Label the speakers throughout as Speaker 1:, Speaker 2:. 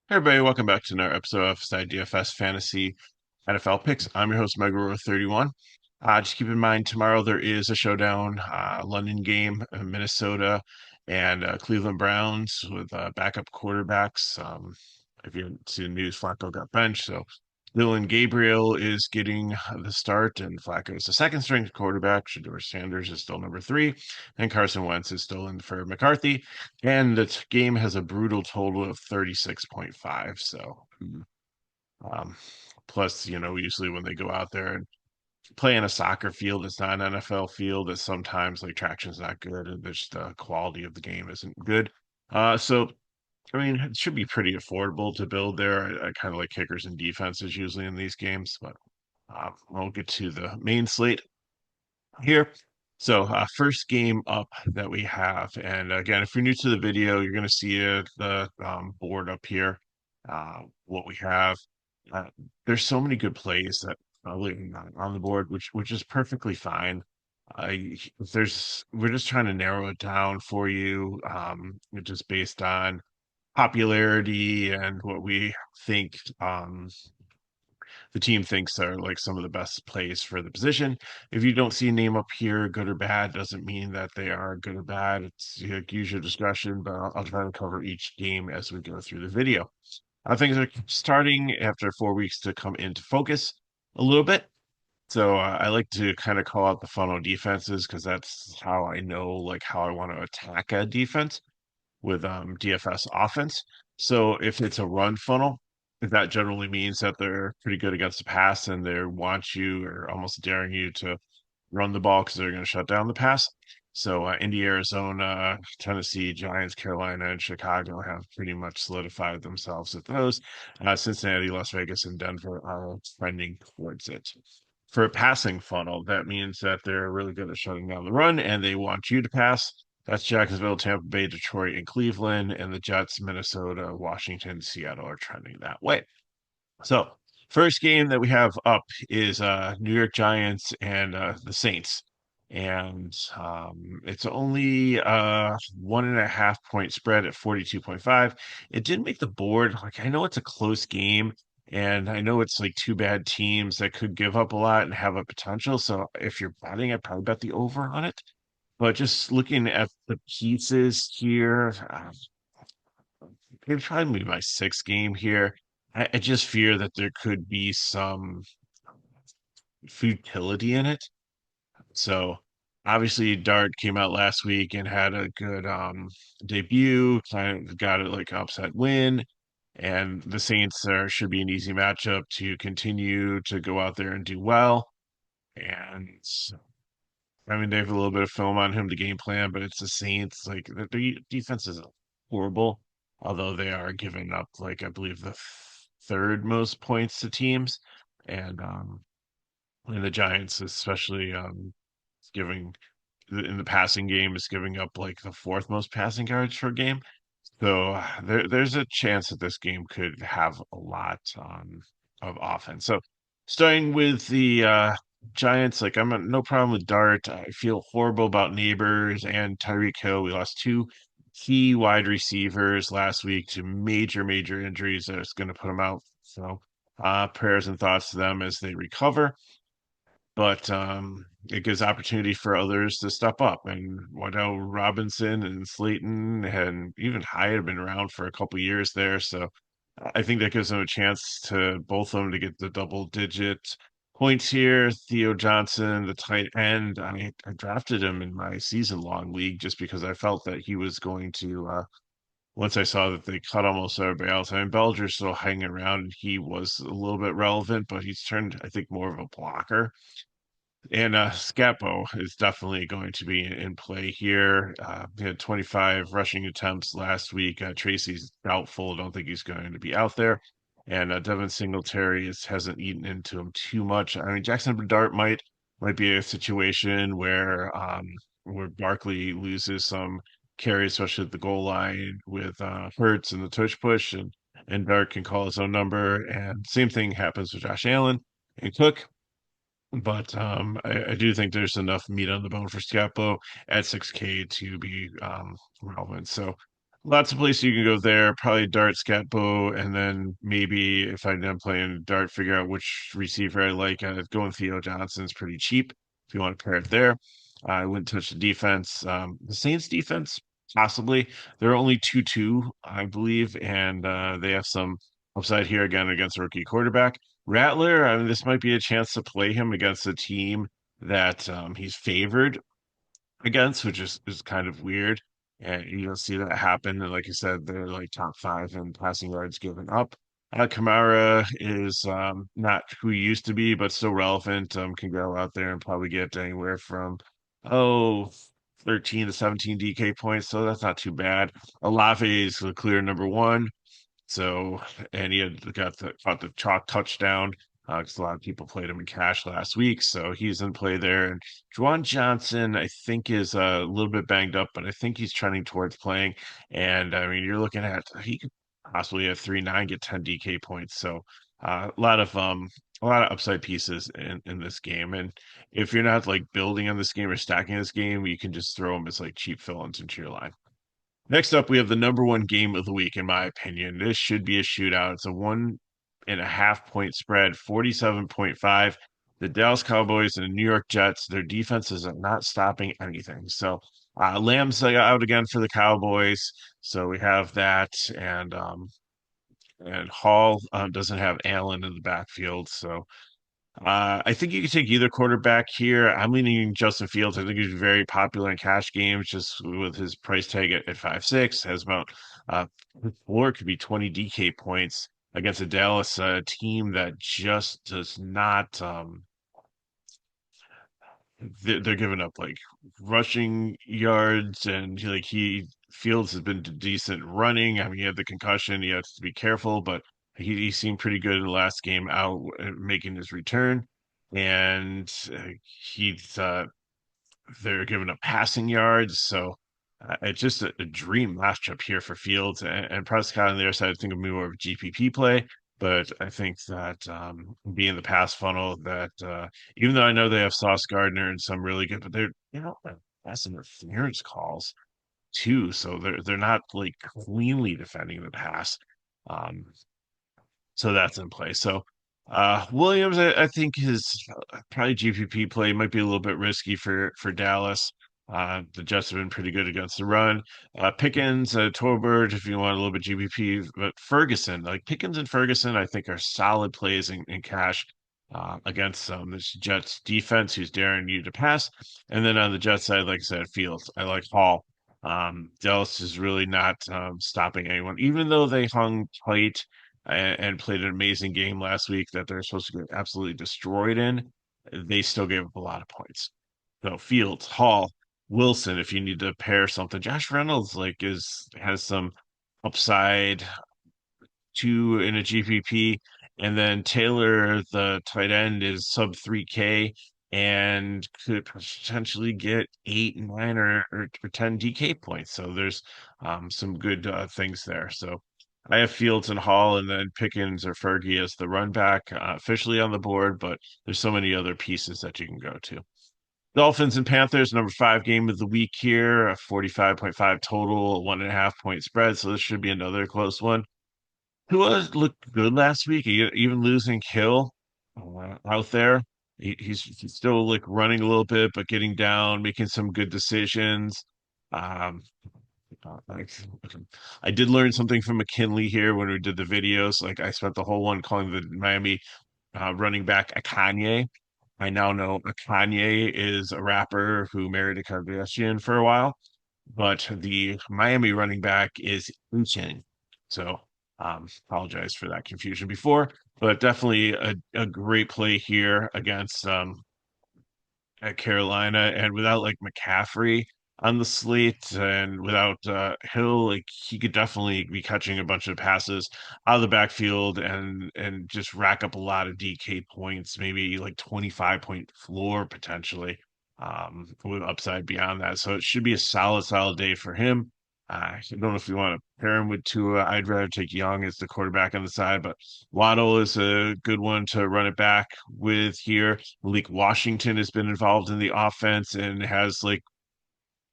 Speaker 1: Hey everybody, welcome back to another episode of Side DFS Fantasy NFL Picks. I'm your host, Megaro31. Just keep in mind, tomorrow there is a showdown, London game, Minnesota and Cleveland Browns with backup quarterbacks. If you haven't seen the news, Flacco got benched, so Dylan Gabriel is getting the start, and Flacco is the second string quarterback. Shador Sanders is still number three, and Carson Wentz is still in for McCarthy. And the game has a brutal total of 36.5. So, um, plus, usually when they go out there and play in a soccer field, it's not an NFL field, that sometimes like traction's not good and just the quality of the game isn't good. So I mean, it should be pretty affordable to build there. I kind of like kickers and defenses usually in these games, but we'll get to the main slate here. So, first game up that we have, and again, if you're new to the video, you're going to see the board up here. What we have, uh, there's so many good plays that probably not on the board, which is perfectly fine. We're just trying to narrow it down for you, just based on popularity and what we think the team thinks are like some of the best plays for the position. If you don't see a name up here, good or bad, doesn't mean that they are good or bad. It's use your discretion, but I'll try to cover each game as we go through the video. Things are starting after 4 weeks to come into focus a little bit. So I like to kind of call out the funnel defenses because that's how I know like how I want to attack a defense with DFS offense. So if it's a run funnel, that generally means that they're pretty good against the pass and they want you or almost daring you to run the ball because they're going to shut down the pass. So Indy, Arizona, Tennessee, Giants, Carolina, and Chicago have pretty much solidified themselves at those. Cincinnati, Las Vegas, and Denver are trending towards it. For a passing funnel, that means that they're really good at shutting down the run and they want you to pass. That's Jacksonville, Tampa Bay, Detroit, and Cleveland, and the Jets, Minnesota, Washington, Seattle are trending that way. So, first game that we have up is New York Giants and the Saints. And it's only 1.5 point spread at 42.5. It didn't make the board. Like, I know it's a close game, and I know it's like two bad teams that could give up a lot and have a potential. So, if you're betting, I'd probably bet the over on it. But just looking at the pieces here, it'd probably be my sixth game here. I just fear that there could be some futility in it. So obviously Dart came out last week and had a good debut, kind of got it like upset win. And the Saints should be an easy matchup to continue to go out there and do well. And I mean, they have a little bit of film on him, the game plan, but it's the Saints. Like their defense is horrible, although they are giving up like I believe the third most points to teams, and the Giants especially giving in the passing game is giving up like the fourth most passing yards per game. So there's a chance that this game could have a lot of offense. So starting with the Giants, like no problem with Dart. I feel horrible about Neighbors and Tyreek Hill. We lost two key wide receivers last week to major injuries that's going to put them out. So prayers and thoughts to them as they recover, but it gives opportunity for others to step up. And Waddell Robinson and Slayton and even Hyatt have been around for a couple years there, so I think that gives them a chance to both of them to get the double digit points here. Theo Johnson, the tight end, I drafted him in my season long league just because I felt that he was going to. Once I saw that they cut almost everybody else, I mean, Belger's still hanging around, and he was a little bit relevant, but he's turned, I think, more of a blocker. And Scapo is definitely going to be in play here. He had 25 rushing attempts last week. Tracy's doubtful. Don't think he's going to be out there. And Devin Singletary hasn't eaten into him too much. I mean, Jackson Dart might be a situation where Barkley loses some carries, especially at the goal line with Hurts and the tush push, and Dart can call his own number. And same thing happens with Josh Allen and Cook. But I do think there's enough meat on the bone for Scapo at 6K to be relevant. So Lots of places you can go there. Probably dart, scat, bow, and then maybe if I'm done playing dart, figure out which receiver I like. Going Theo Johnson's pretty cheap if you want to pair it there. I wouldn't touch the defense. The Saints defense, possibly. They're only 2-2, I believe, and they have some upside here again against a rookie quarterback. Rattler, I mean, this might be a chance to play him against a team that he's favored against, which is kind of weird. And you don't see that happen. And like you said, they're like top five in passing yards given up. Kamara is not who he used to be, but still relevant. Can go out there and probably get anywhere from oh 13 to 17 DK points, so that's not too bad. Olave is the clear number one. So, and he had caught the chalk touchdown because a lot of people played him in cash last week. So he's in play there. And Juwan Johnson, I think, is a little bit banged up, but I think he's trending towards playing. And I mean, you're looking at he could possibly have 3-9, get 10 DK points. So a lot of upside pieces in this game. And if you're not like building on this game or stacking this game, you can just throw them as like cheap fill-ins into your line. Next up, we have the number one game of the week, in my opinion. This should be a shootout. It's a 1.5 point spread, 47.5. The Dallas Cowboys and the New York Jets, their defenses are not stopping anything. So Lamb's out again for the Cowboys. So we have that. And Hall doesn't have Allen in the backfield. So I think you can take either quarterback here. I'm leaning Justin Fields. I think he's very popular in cash games just with his price tag at 5.6. Has about his floor could be 20 DK points against a Dallas team that just does not they're giving up like rushing yards and like he Fields has been decent running. I mean, he had the concussion. He has to be careful, but he seemed pretty good in the last game out making his return. And he's they're giving up passing yards, so it's just a dream matchup here for Fields and Prescott on their side. I think it'll be more of a GPP play, but I think that being the pass funnel, that even though I know they have Sauce Gardner and some really good, but they're pass interference calls too, so they're not like cleanly defending the pass. Um, so that's in play. So Williams, I think his probably GPP play might be a little bit risky for Dallas. The Jets have been pretty good against the run. Pickens, Torbert, if you want a little bit GPP, but Ferguson, like Pickens and Ferguson, I think are solid plays in cash against this Jets defense who's daring you to pass. And then on the Jets side, like I said, Fields. I like Hall. Dallas is really not stopping anyone, even though they hung tight and played an amazing game last week that they're supposed to get absolutely destroyed in. They still gave up a lot of points. So Fields, Hall, Wilson, if you need to pair something, Josh Reynolds like is has some upside two in a GPP, and then Taylor, the tight end, is sub 3K and could potentially get 8, 9, or 10 DK points. So there's some good things there. So I have Fields and Hall, and then Pickens or Fergie as the run back officially on the board, but there's so many other pieces that you can go to. Dolphins and Panthers, number five game of the week here, a 45.5 total, 1.5 point spread. So this should be another close one. Tua looked good last week, even losing Hill out there. He's still like running a little bit, but getting down, making some good decisions. Um, like, I did learn something from McKinley here when we did the videos. Like I spent the whole one calling the Miami running back a Kanye. I now know a Kanye is a rapper who married a Kardashian for a while, but the Miami running back is Uchen. So apologize for that confusion before, but definitely a great play here against at Carolina, and without like McCaffrey on the slate and without Hill, like he could definitely be catching a bunch of passes out of the backfield and just rack up a lot of DK points, maybe like 25 point floor potentially, with upside beyond that. So it should be a solid day for him. I don't know if you want to pair him with Tua. I'd rather take Young as the quarterback on the side, but Waddle is a good one to run it back with here. Malik Washington has been involved in the offense and has like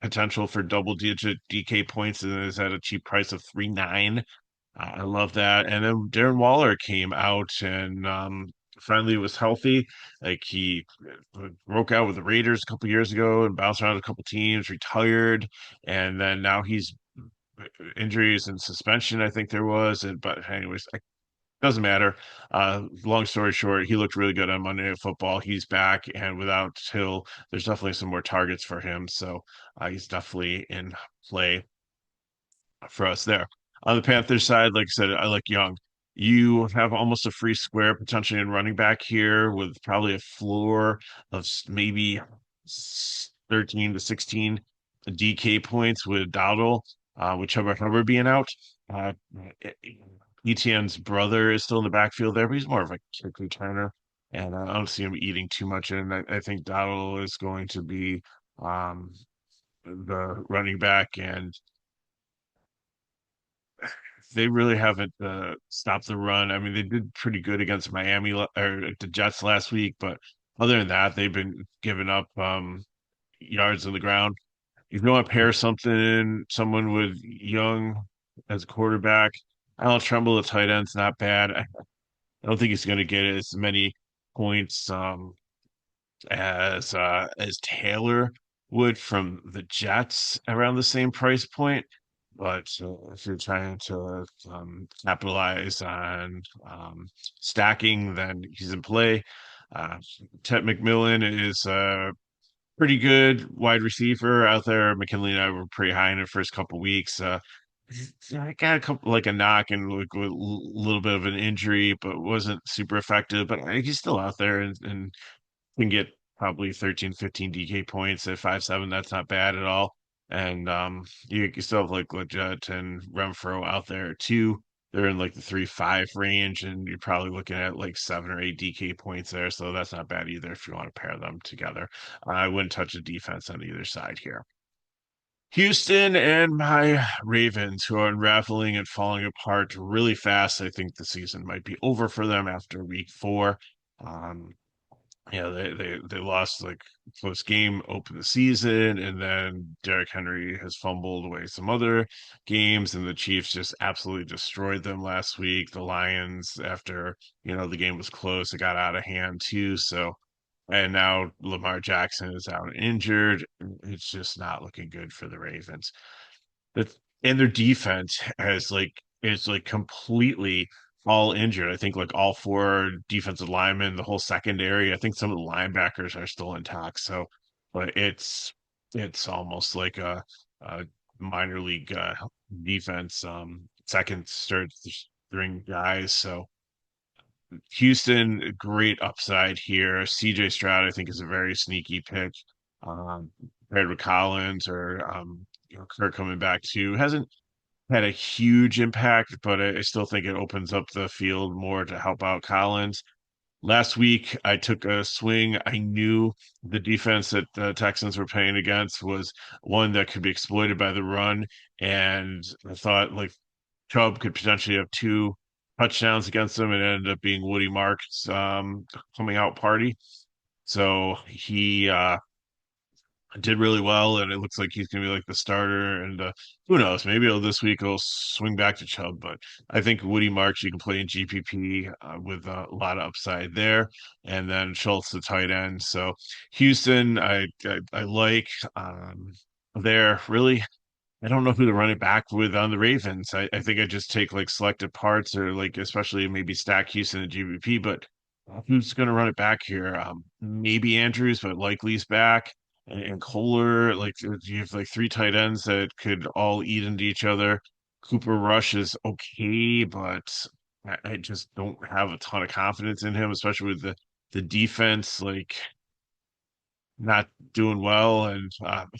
Speaker 1: potential for double digit DK points and is at a cheap price of 3.9. I love that. And then Darren Waller came out and finally was healthy. Like he broke out with the Raiders a couple years ago and bounced around a couple teams, retired, and then now he's injuries and suspension, I think there was. And but anyways, it doesn't matter. Long story short, he looked really good on Monday Night Football. He's back, and without Hill, there's definitely some more targets for him. So he's definitely in play for us there. On the Panthers side, like I said, I like Young. You have almost a free square potentially in running back here with probably a floor of maybe 13 to 16 DK points with Dowdle, with Chuba Hubbard being out. Uh, ETN's brother is still in the backfield there, but he's more of a kick returner. And I don't see him eating too much in. I think Dowdle is going to be um, the running back, and they really haven't stopped the run. I mean, they did pretty good against Miami or the Jets last week, but other than that, they've been giving up yards on the ground. If you want to pair someone with Young as a quarterback, Alan Tremble, the tight end's not bad. I don't think he's going to get as many points as Taylor would from the Jets around the same price point. But if you're trying to capitalize on stacking, then he's in play. Uh, Ted McMillan is a pretty good wide receiver out there. McKinley and I were pretty high in the first couple weeks. I got a couple like a knock and like with a little bit of an injury, but wasn't super effective. But he's still out there and can get probably 13, 15 DK points at 5'7". That's not bad at all. And you still have like Leggett and Renfro out there too. They're in like the 3.5 range, and you're probably looking at like 7 or 8 DK points there. So that's not bad either if you want to pair them together. I wouldn't touch the defense on either side here. Houston and my Ravens, who are unraveling and falling apart really fast. I think the season might be over for them after week four. Um, yeah, they lost like close game, open the season, and then Derrick Henry has fumbled away some other games, and the Chiefs just absolutely destroyed them last week. The Lions, after the game was close, it got out of hand too. So, and now Lamar Jackson is out injured. It's just not looking good for the Ravens. That and their defense has like is like completely all injured. I think like all four defensive linemen, the whole secondary. I think some of the linebackers are still intact. So, but it's almost like a minor league defense. Second, third string guys. So Houston, great upside here. CJ Stroud, I think, is a very sneaky pick. Um, Paired with Collins or Kirk coming back too. Hasn't had a huge impact, but I still think it opens up the field more to help out Collins. Last week, I took a swing. I knew the defense that the Texans were playing against was one that could be exploited by the run, and I thought like Chubb could potentially have two touchdowns against them, and it ended up being Woody Marks coming out party. So he did really well, and it looks like he's going to be like the starter. And who knows? Maybe this week he'll swing back to Chubb, but I think Woody Marks you can play in GPP with a lot of upside there, and then Schultz the tight end. So Houston, I like there really. I don't know who to run it back with on the Ravens. I think I just take like selected parts or like especially maybe stack Houston and GBP, but who's going to run it back here? Maybe Andrews, but likely he's back. And Kohler, like you have like three tight ends that could all eat into each other. Cooper Rush is okay, but I just don't have a ton of confidence in him, especially with the defense. Like not doing well. And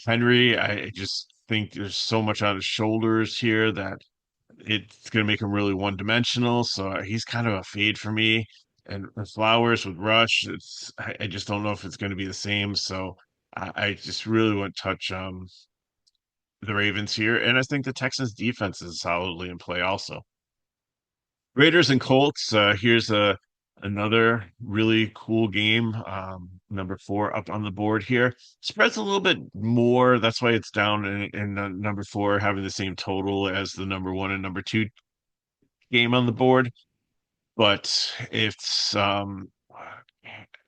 Speaker 1: Henry, I just think there's so much on his shoulders here that it's going to make him really one dimensional. So he's kind of a fade for me. And Flowers with Rush, I just don't know if it's going to be the same. So I just really wouldn't touch the Ravens here. And I think the Texans defense is solidly in play also. Raiders and Colts. Here's a Another really cool game. Number four up on the board here. Spread's a little bit more. That's why it's down in number four, having the same total as the number one and number two game on the board. But it's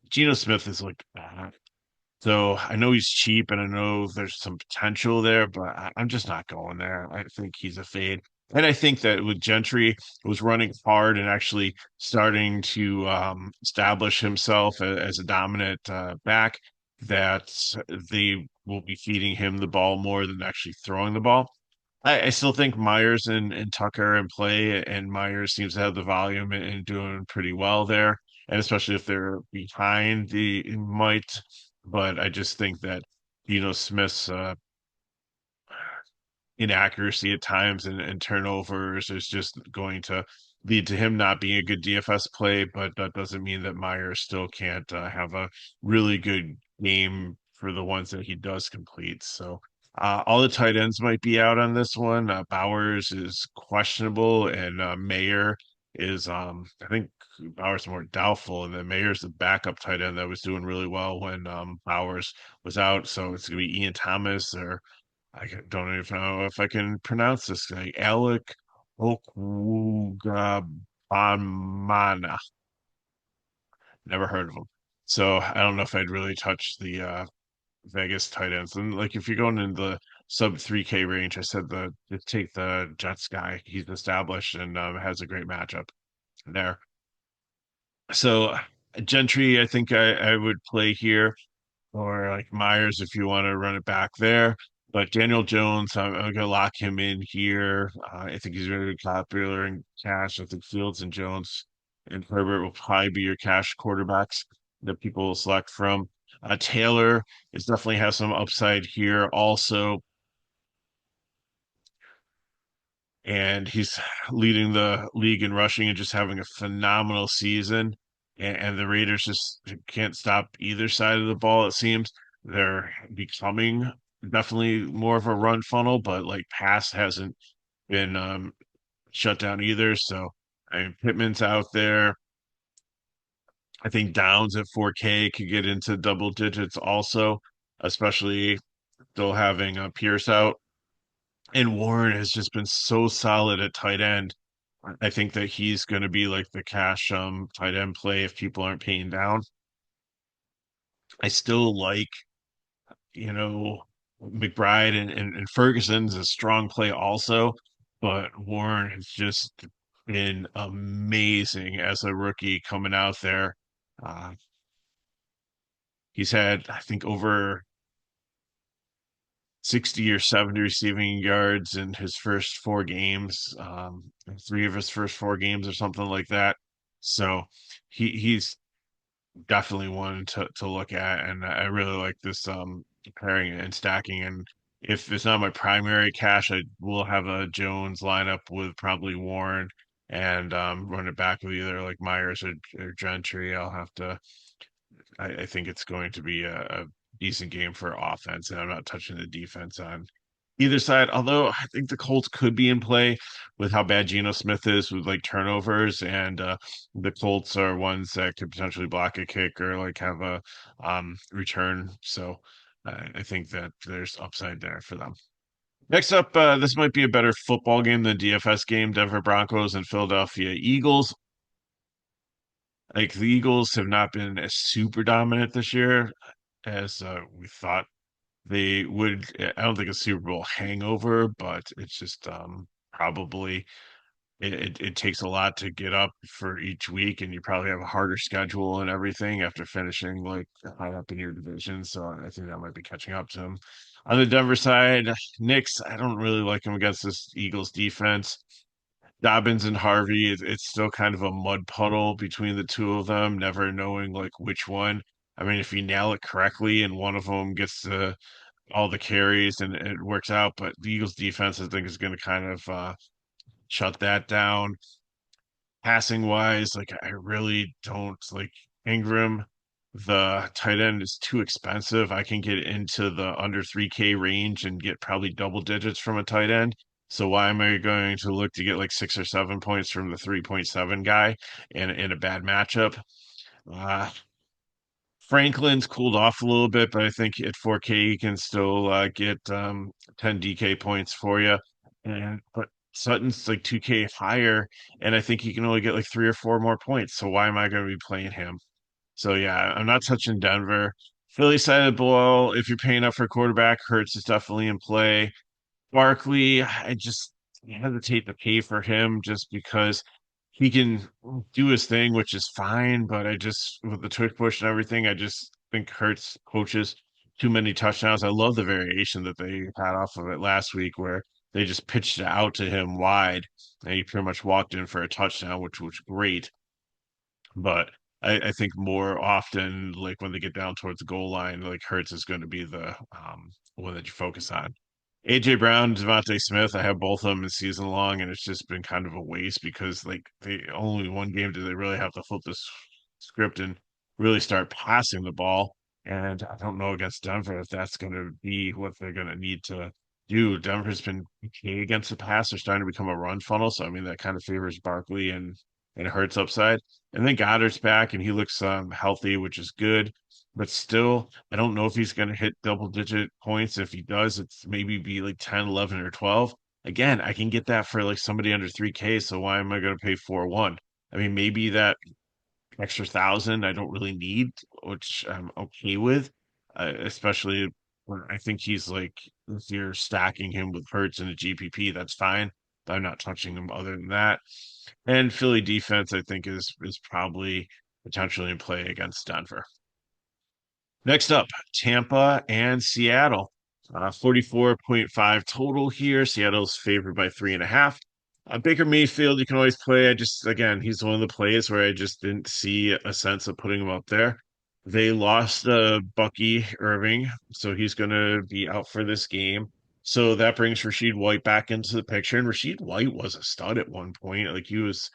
Speaker 1: Geno Smith is like so I know he's cheap and I know there's some potential there, but I'm just not going there. I think he's a fade. And I think that with Gentry was running hard and actually starting to establish himself as a dominant back, that they will be feeding him the ball more than actually throwing the ball. I still think Myers and Tucker are in play, and Myers seems to have the volume and doing pretty well there. And especially if they're behind, the might. But I just think that Smith's inaccuracy at times and turnovers is just going to lead to him not being a good DFS play, but that doesn't mean that Myers still can't have a really good game for the ones that he does complete. So all the tight ends might be out on this one. Bowers is questionable, and Mayer is I think Bowers more doubtful, and then Mayer's the backup tight end that was doing really well when Bowers was out. So it's gonna be Ian Thomas or don't even know if I can pronounce this guy. Alec Okwuegbunamana. Never heard of him. So I don't know if I'd really touch the Vegas tight ends. And like if you're going in the sub 3K range, I said just take the Jets guy. He's established and has a great matchup there. So Gentry, I think I would play here, or like Myers if you want to run it back there. But Daniel Jones, I'm gonna lock him in here. I think he's very popular in cash. I think Fields and Jones and Herbert will probably be your cash quarterbacks that people will select from. Taylor is definitely has some upside here also, and he's leading the league in rushing and just having a phenomenal season. And the Raiders just can't stop either side of the ball, it seems. They're becoming definitely more of a run funnel, but like pass hasn't been shut down either. So I mean Pittman's out there. I think Downs at 4K could get into double digits also, especially still having Pierce out. And Warren has just been so solid at tight end. I think that he's going to be like the cash tight end play if people aren't paying down. I still like, you know, McBride and Ferguson's a strong play also, but Warren has just been amazing as a rookie coming out there. Uh, he's had, I think, over 60 or 70 receiving yards in his first four games, three of his first four games or something like that. So he's definitely one to look at, and I really like this pairing and stacking. And if it's not my primary cash, I will have a Jones lineup with probably Warren and run it back with either like Myers or Gentry. I think it's going to be a decent game for offense, and I'm not touching the defense on either side. Although I think the Colts could be in play with how bad Geno Smith is with like turnovers, and the Colts are ones that could potentially block a kick or like have a return. So I think that there's upside there for them. Next up, this might be a better football game than DFS game. Denver Broncos and Philadelphia Eagles. Like the Eagles have not been as super dominant this year as we thought they would. I don't think a Super Bowl hangover, but it's just probably it takes a lot to get up for each week, and you probably have a harder schedule and everything after finishing like high up in your division. So I think that might be catching up to them. On the Denver side, Knicks, I don't really like them against this Eagles defense. Dobbins and Harvey, it's still kind of a mud puddle between the two of them, never knowing like which one. I mean, if you nail it correctly and one of them gets all the carries and it works out, but the Eagles defense, I think, is going to kind of shut that down. Passing wise, like I really don't like Ingram. The tight end is too expensive. I can get into the under 3K range and get probably double digits from a tight end. So why am I going to look to get like 6 or 7 points from the 3.7 guy in a bad matchup? Uh, Franklin's cooled off a little bit, but I think at 4K he can still get 10 DK points for you. And but Sutton's like 2K higher, and I think he can only get like 3 or 4 more points. So why am I going to be playing him? So yeah, I'm not touching Denver. Philly side of the ball, if you're paying up for a quarterback, Hurts is definitely in play. Barkley, I just hesitate to pay for him just because he can do his thing, which is fine. But I just, with the twitch push and everything, I just think Hurts coaches too many touchdowns. I love the variation that they had off of it last week where they just pitched it out to him wide and he pretty much walked in for a touchdown, which was great. But I think more often, like when they get down towards the goal line, like Hurts is going to be the one that you focus on. AJ Brown, Devontae Smith, I have both of them in season long, and it's just been kind of a waste because like they only one game do they really have to flip this script and really start passing the ball. And I don't know against Denver if that's going to be what they're going to need to do. Denver's been okay against the pass; they're starting to become a run funnel, so I mean that kind of favors Barkley and Hurts upside. And then Goddard's back, and he looks healthy, which is good. But still, I don't know if he's going to hit double digit points. If he does, it's maybe be like 10, 11, or 12. Again, I can get that for like somebody under 3K. So why am I going to pay 4-1? I mean, maybe that extra thousand I don't really need, which I'm okay with, especially when I think he's like, if you're stacking him with Hurts and a GPP, that's fine. But I'm not touching him other than that. And Philly defense, I think, is probably potentially in play against Denver. Next up, Tampa and Seattle. 44.5 total here. Seattle's favored by 3.5. Baker Mayfield, you can always play. I just, again, he's one of the plays where I just didn't see a sense of putting him up there. They lost Bucky Irving, so he's going to be out for this game. So that brings Rashid White back into the picture. And Rashid White was a stud at one point. Like he was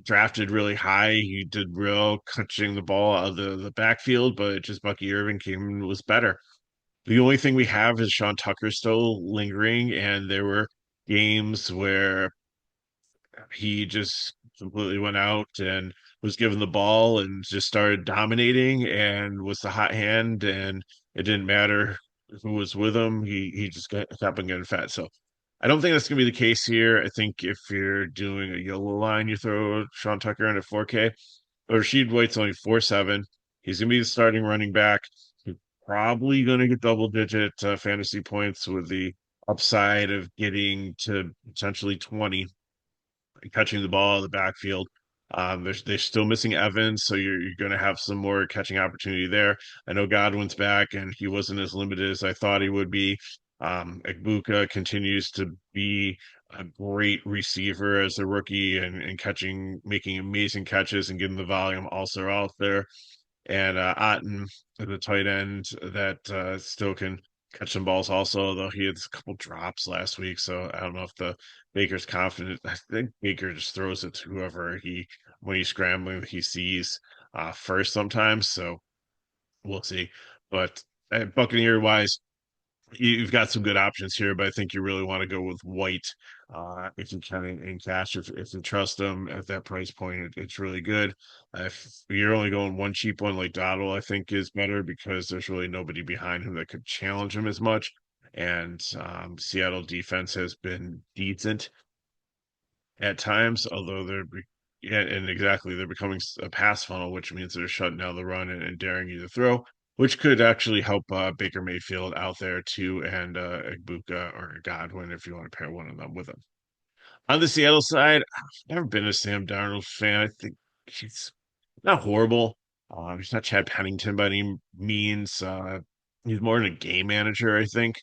Speaker 1: drafted really high. He did real catching the ball out of the backfield, but just Bucky Irving came and was better. The only thing we have is Sean Tucker still lingering, and there were games where he just completely went out and was given the ball and just started dominating and was the hot hand, and it didn't matter who was with him. He just kept on getting fat. So I don't think that's gonna be the case here. I think if you're doing a yellow line, you throw Sean Tucker in at 4K. But Rashid White's only 4.7. He's gonna be the starting running back. He's probably gonna get double digit fantasy points with the upside of getting to potentially 20 catching the ball in the backfield. They're still missing Evans, so you're going to have some more catching opportunity there. I know Godwin's back, and he wasn't as limited as I thought he would be. Egbuka continues to be a great receiver as a rookie and catching, making amazing catches and getting the volume also out there. And Otten, the tight end that still can catch some balls also, though he had a couple drops last week. So I don't know if the Baker's confident. I think Baker just throws it to whoever when he's scrambling, he sees first sometimes. So we'll see. But Buccaneer wise, you've got some good options here, but I think you really want to go with White if you can in cash. If you trust them at that price point, it's really good. If you're only going one cheap one like Dottle, I think is better because there's really nobody behind him that could challenge him as much. And Seattle defense has been decent at times, although yeah, and exactly they're becoming a pass funnel, which means they're shutting down the run and daring you to throw, which could actually help Baker Mayfield out there too, and Egbuka or Godwin if you want to pair one of them with him. On the Seattle side, I've never been a Sam Darnold fan. I think he's not horrible. He's not Chad Pennington by any means. He's more than a game manager, I think.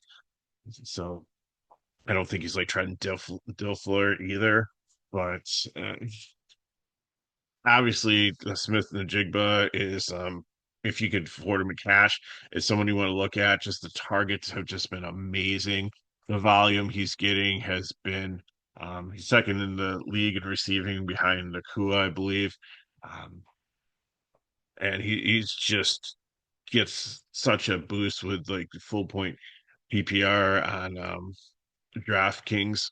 Speaker 1: So I don't think he's like Trent Dilfer either. But obviously, Smith and the Jigba is if you could afford him in cash, is someone you want to look at. Just the targets have just been amazing. The volume he's getting has been he's second in the league in receiving behind Nakua, I believe. Um, and he's just gets such a boost with like full point PPR on DraftKings.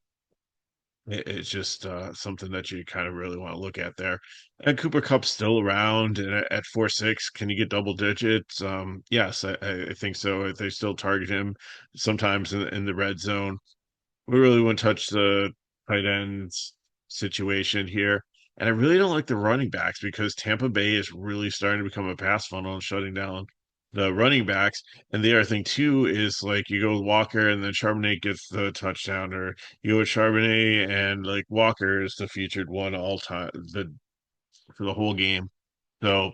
Speaker 1: It's just something that you kind of really want to look at there. And Cooper Cup's still around, and at 4.6, can you get double digits? Yes, I think so. They still target him sometimes in the red zone. We really wouldn't touch the tight ends situation here. And I really don't like the running backs because Tampa Bay is really starting to become a pass funnel and shutting down the running backs. And the other thing too is like you go with Walker and then Charbonnet gets the touchdown, or you go with Charbonnet and like Walker is the featured one all time for the whole game. So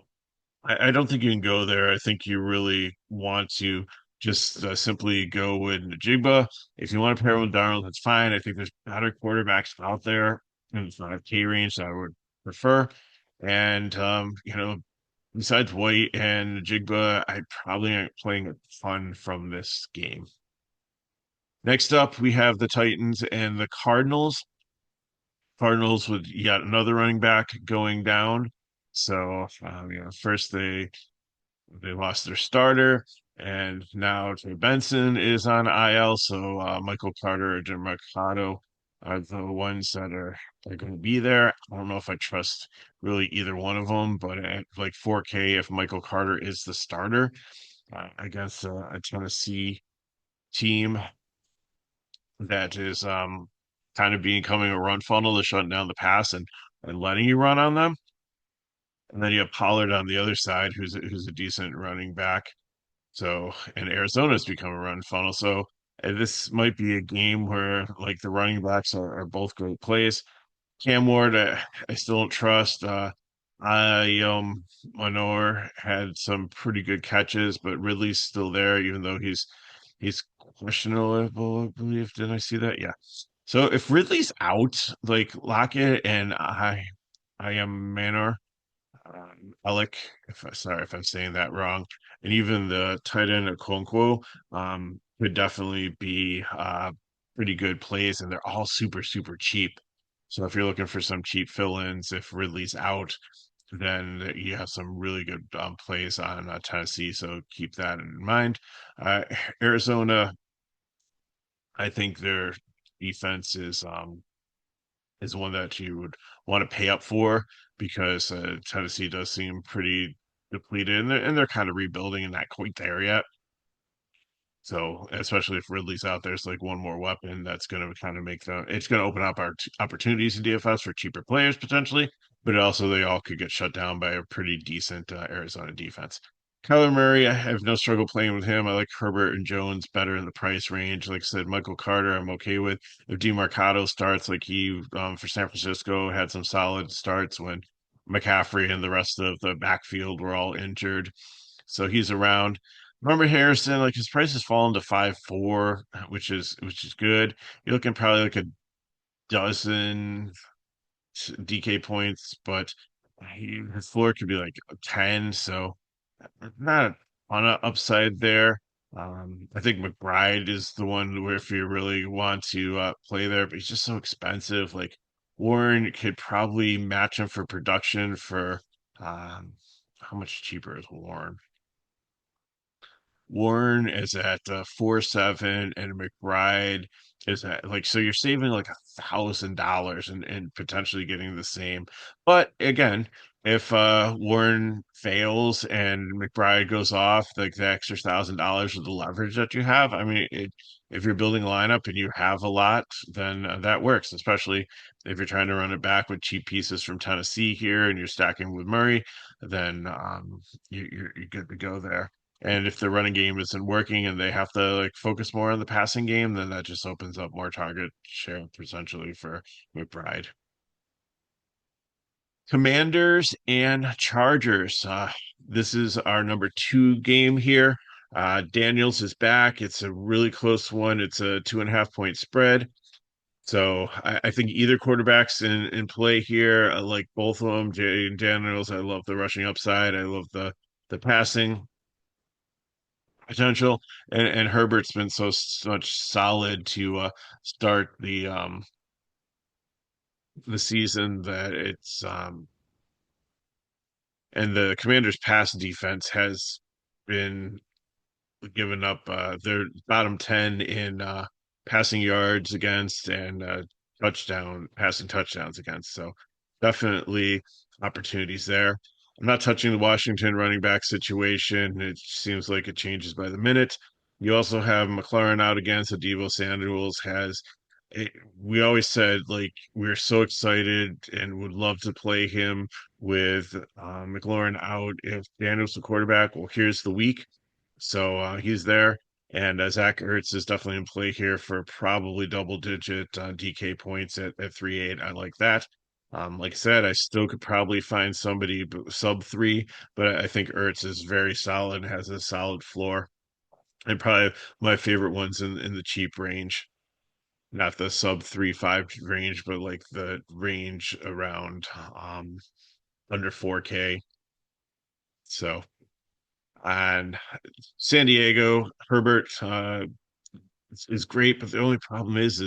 Speaker 1: I don't think you can go there. I think you really want to just simply go with Najigba. If you want to pair him with Darnold, that's fine. I think there's better quarterbacks out there in the 5K range that I would prefer. And, besides White and Najigba, I probably aren't playing a ton from this game. Next up, we have the Titans and the Cardinals. Cardinals with yet another running back going down. So, first they lost their starter, and now Trey Benson is on IL. So Michael Carter and Jim Mercado are the ones that are going to be there. I don't know if I trust really either one of them, but at like 4K, if Michael Carter is the starter against a Tennessee team that is kind of becoming a run funnel to shut down the pass and letting you run on them. And then you have Pollard on the other side, who's a decent running back. So, and Arizona's become a run funnel. So, this might be a game where like the running backs are both great plays. Cam Ward, I still don't trust. I Manor had some pretty good catches, but Ridley's still there, even though he's questionable, I believe. Didn't I see that? Yeah. So if Ridley's out, like Lockett and I am Manor Alec, if sorry if I'm saying that wrong, and even the tight end of Okonkwo could definitely be pretty good plays, and they're all super cheap. So if you're looking for some cheap fill-ins, if Ridley's out, then you have some really good plays on Tennessee. So keep that in mind. Uh, Arizona, I think their defense is one that you would want to pay up for because Tennessee does seem pretty depleted, and they're kind of rebuilding and not quite there yet. So, especially if Ridley's out, there's like one more weapon that's going to kind of make them. It's going to open up our opportunities in DFS for cheaper players potentially, but also they all could get shut down by a pretty decent Arizona defense. Kyler Murray, I have no struggle playing with him. I like Herbert and Jones better in the price range. Like I said, Michael Carter, I'm okay with. If DeMarcado starts, like he for San Francisco had some solid starts when McCaffrey and the rest of the backfield were all injured, so he's around. Remember Harrison, like his price has fallen to 5.4, which is good. You're looking probably like a dozen DK points, but his floor could be like 10, so not a ton of upside there. I think McBride is the one where if you really want to play there, but he's just so expensive. Like Warren could probably match him for production for um, how much cheaper is Warren? Warren is at 4.7, and McBride is at like so you're saving like $1,000 and potentially getting the same. But again, if Warren fails and McBride goes off, like the extra $1,000 of the leverage that you have, I mean, if you're building a lineup and you have a lot, then that works. Especially if you're trying to run it back with cheap pieces from Tennessee here and you're stacking with Murray, then you're good to go there. And if the running game isn't working and they have to like focus more on the passing game, then that just opens up more target share potentially for McBride. Commanders and Chargers. This is our number two game here. Daniels is back. It's a really close one. It's a 2.5 point spread. So I think either quarterback's in play here. I like both of them. Jay Daniels, I love the rushing upside. I love the passing potential, and Herbert's been so much solid to start the season that it's and the Commanders' pass defense has been given up. They're bottom 10 in passing yards against and passing touchdowns against. So definitely opportunities there. I'm not touching the Washington running back situation. It seems like it changes by the minute. You also have McLaurin out again, so Deebo Samuels has. It, we always said like we're so excited and would love to play him with McLaurin out if Daniel's the quarterback. Well, here's the week, so he's there, and Zach Ertz is definitely in play here for probably double digit DK points at 3.8. I like that. Like I said, I still could probably find somebody sub three, but I think Ertz is very solid, has a solid floor, and probably my favorite ones in the cheap range. Not the sub 3.5 range, but like the range around under 4K. So, and San Diego, Herbert is great, but the only problem is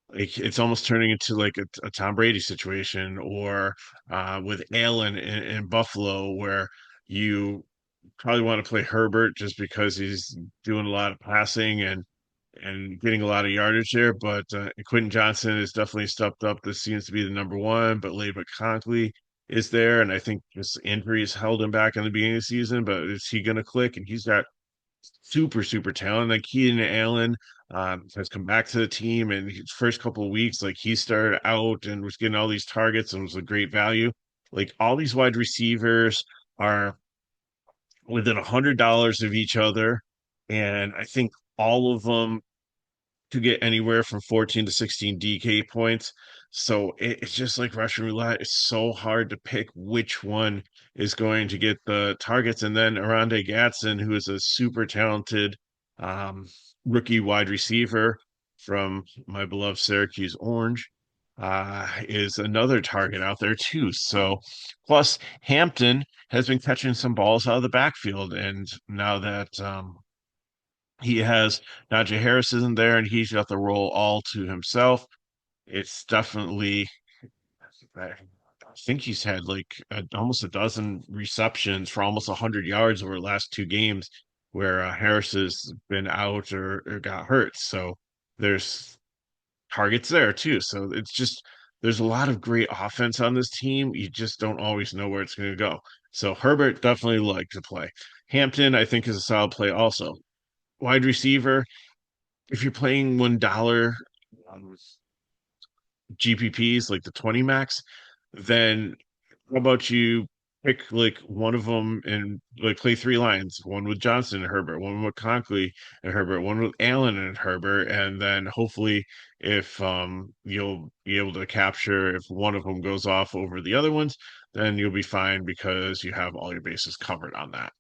Speaker 1: like it's almost turning into like a Tom Brady situation, or with Allen in Buffalo, where you probably want to play Herbert just because he's doing a lot of passing and getting a lot of yardage there. But Quentin Johnson has definitely stepped up. This seems to be the number one, but Laban Conkley is there, and I think just injuries held him back in the beginning of the season. But is he going to click? And he's got super talent. Like Keenan Allen has come back to the team, and his first couple of weeks, like he started out and was getting all these targets and was a great value. Like all these wide receivers are within $100 of each other, and I think all of them to get anywhere from 14 to 16 DK points. So it's just like Russian roulette. It's so hard to pick which one is going to get the targets. And then Arande Gatson, who is a super talented um, rookie wide receiver from my beloved Syracuse Orange, is another target out there too. So, plus Hampton has been catching some balls out of the backfield, and now that he has Najee Harris isn't there, and he's got the role all to himself. It's definitely, I think he's had like almost a dozen receptions for almost 100 yards over the last two games where Harris has been out or got hurt. So there's targets there too. So it's just, there's a lot of great offense on this team. You just don't always know where it's going to go. So Herbert definitely like to play. Hampton, I think, is a solid play also. Wide receiver, if you're playing $1 um, GPPs like the 20 max, then how about you pick like one of them and like play three lines, one with Johnson and Herbert, one with Conklin and Herbert, one with Allen and Herbert, and then hopefully if you'll be able to capture if one of them goes off over the other ones, then you'll be fine because you have all your bases covered on that.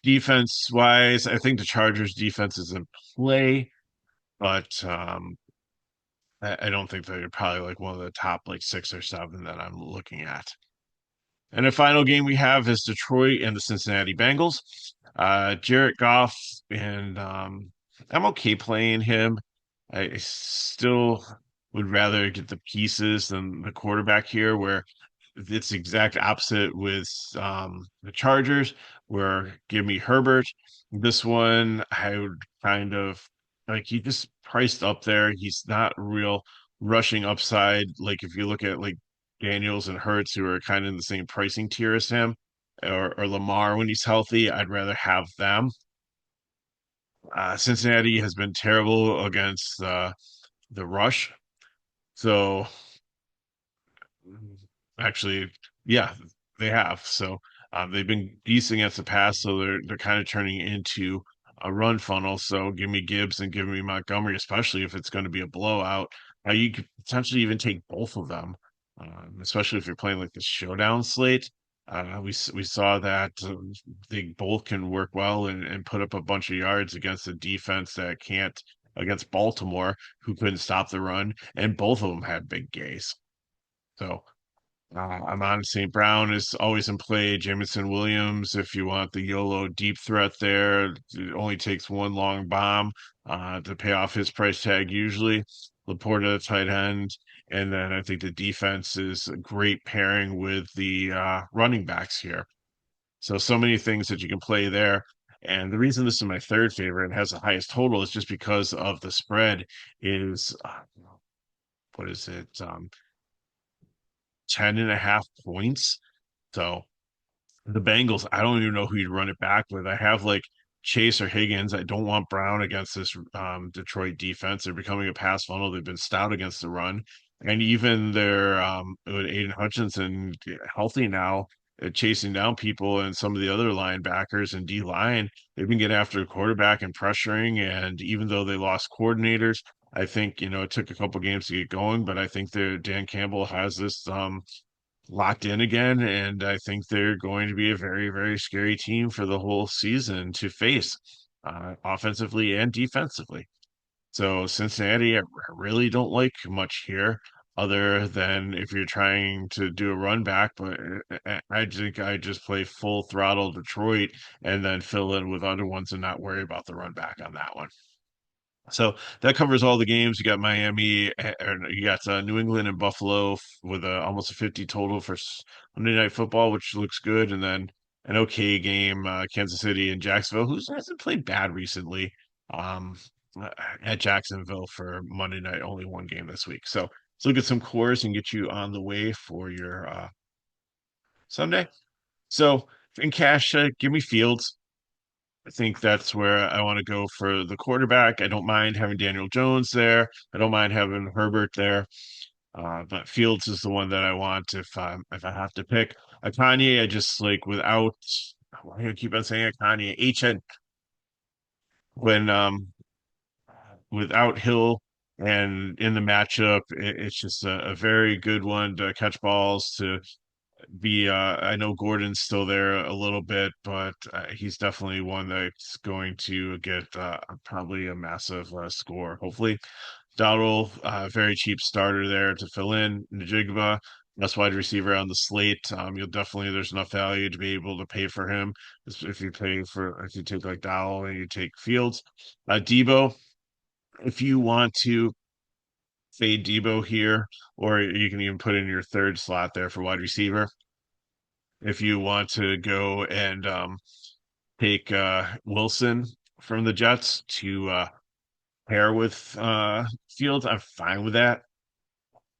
Speaker 1: Defense wise, I think the Chargers defense is in play, but I don't think they're probably like one of the top like six or seven that I'm looking at. And the final game we have is Detroit and the Cincinnati Bengals. Jared Goff, and I'm okay playing him. I still would rather get the pieces than the quarterback here, where it's the exact opposite with the Chargers, where give me Herbert. This one, I would kind of like he just priced up there. He's not real rushing upside. Like if you look at like Daniels and Hurts, who are kind of in the same pricing tier as him, or Lamar when he's healthy, I'd rather have them. Cincinnati has been terrible against the rush. So actually, yeah, they have. So they've been decent against the pass, so they're kind of turning into a run funnel. So give me Gibbs and give me Montgomery, especially if it's going to be a blowout. You could potentially even take both of them, especially if you're playing like the showdown slate. We saw that they both can work well and put up a bunch of yards against a defense that can't against Baltimore, who couldn't stop the run, and both of them had big gays. So I'm on St. Brown is always in play. Jamison Williams, if you want the YOLO deep threat there, it only takes one long bomb to pay off his price tag usually. Laporta, tight end. And then I think the defense is a great pairing with the running backs here. So many things that you can play there. And the reason this is my third favorite and has the highest total is just because of the spread is what is it? 10.5 points. So the Bengals, I don't even know who you'd run it back with. I have like Chase or Higgins. I don't want Brown against this Detroit defense. They're becoming a pass funnel. They've been stout against the run. And even their with Aiden Hutchinson healthy now, chasing down people and some of the other linebackers and D line, they've been getting after the quarterback and pressuring. And even though they lost coordinators, I think, it took a couple games to get going, but I think Dan Campbell has this locked in again, and I think they're going to be a very, very scary team for the whole season to face, offensively and defensively. So Cincinnati, I really don't like much here, other than if you're trying to do a run back. But I think I just play full throttle Detroit and then fill in with other ones and not worry about the run back on that one. So that covers all the games. You got Miami, or no, you got New England and Buffalo with almost a 50 total for Monday Night Football, which looks good. And then an okay game, Kansas City and Jacksonville, who hasn't played bad recently, um, uh, at Jacksonville for Monday night, only one game this week. So let's look at some cores and get you on the way for your Sunday. So in cash, give me Fields. I think that's where I want to go for the quarterback. I don't mind having Daniel Jones there. I don't mind having Herbert there. But Fields is the one that I want if I have to pick. Kanye, I just like without why do I keep on saying it? Kanye HN when without Hill and in the matchup, it's just a very good one to catch balls to be I know Gordon's still there a little bit, but he's definitely one that's going to get probably a massive score. Hopefully, Dowdle, very cheap starter there to fill in. Najigba, best wide receiver on the slate. You'll definitely there's enough value to be able to pay for him if you pay for if you take like Dowdle and you take Fields. Debo, if you want to fade Debo here, or you can even put in your third slot there for wide receiver if you want to go and take Wilson from the Jets to pair with Fields, I'm fine with that.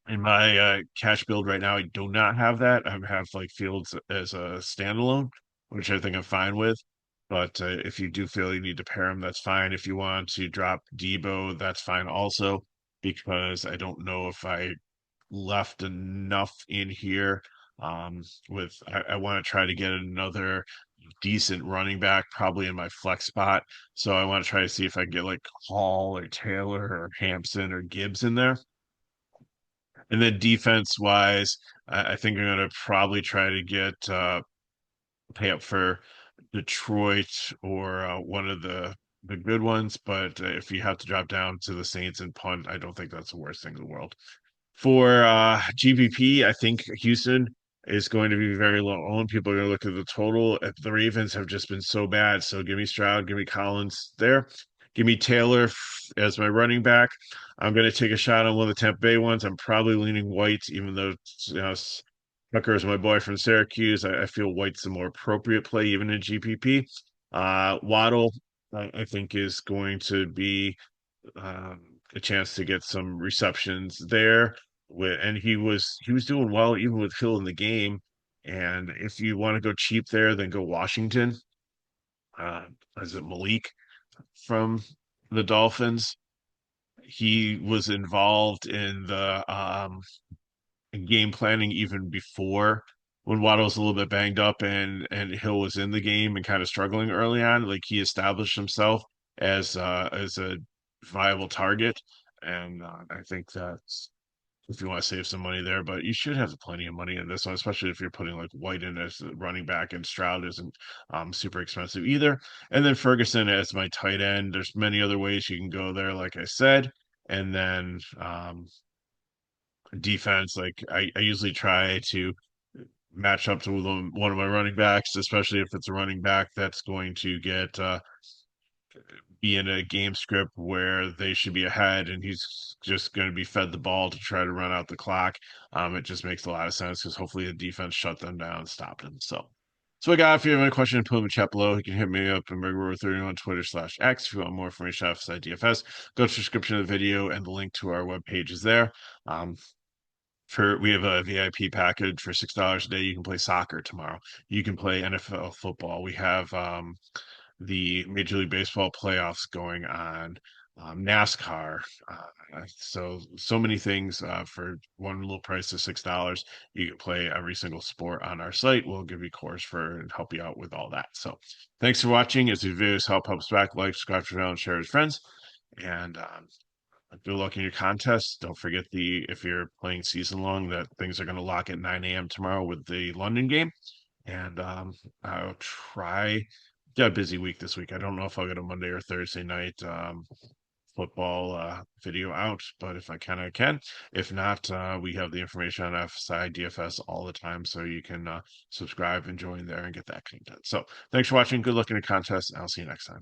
Speaker 1: In my cash build right now, I do not have that. I have like Fields as a standalone, which I think I'm fine with. But if you do feel you need to pair them, that's fine. If you want to drop Debo, that's fine also, because I don't know if I left enough in here. I want to try to get another decent running back, probably in my flex spot. So I want to try to see if I can get like Hall or Taylor or Hampson or Gibbs in there. And then defense wise, I think I'm going to probably try to get pay up for Detroit or one of the good ones. But if you have to drop down to the Saints and punt, I don't think that's the worst thing in the world. For GPP, I think Houston is going to be very low owned. People are going to look at the total. The Ravens have just been so bad. So give me Stroud, give me Collins there. Give me Taylor as my running back. I'm going to take a shot on one of the Tampa Bay ones. I'm probably leaning White, even though Tucker is my boy from Syracuse. I feel White's the more appropriate play, even in GPP. Waddle, I think, is going to be um, a chance to get some receptions there. And he was doing well even with Hill in the game. And if you want to go cheap there, then go Washington. Uh, is it Malik from the Dolphins? He was involved in the game planning even before when Waddle was a little bit banged up and Hill was in the game and kind of struggling early on. Like he established himself as a viable target, and I think that's if you want to save some money there, but you should have plenty of money in this one, especially if you're putting like White in as the running back and Stroud isn't super expensive either. And then Ferguson as my tight end. There's many other ways you can go there, like I said. And then defense, like I usually try to match up to one of my running backs, especially if it's a running back that's going to get be in a game script where they should be ahead and he's just going to be fed the ball to try to run out the clock. It just makes a lot of sense because hopefully the defense shut them down and stopped them. So So I got, if you have any question, put them in the chat below. You can hit me up and Regular 30 on Twitter/X. If you want more information on FSI DFS, go to the description of the video and the link to our webpage is there. Um, we have a VIP package for $6 a day. You can play soccer tomorrow. You can play NFL football. We have the Major League Baseball playoffs going on, NASCAR. So many things for one little price of $6. You can play every single sport on our site. We'll give you course for and help you out with all that. So thanks for watching. As these videos helps back, like, subscribe to the channel, and share with friends. And good luck in your contests. Don't forget if you're playing season long, that things are going to lock at 9 a.m. tomorrow with the London game. And I'll try. Got a busy week this week. I don't know if I'll get a Monday or Thursday night football video out, but if I can, I can. If not, we have the information on FSI DFS all the time, so you can subscribe and join there and get that content. So thanks for watching. Good luck in the contest. I'll see you next time.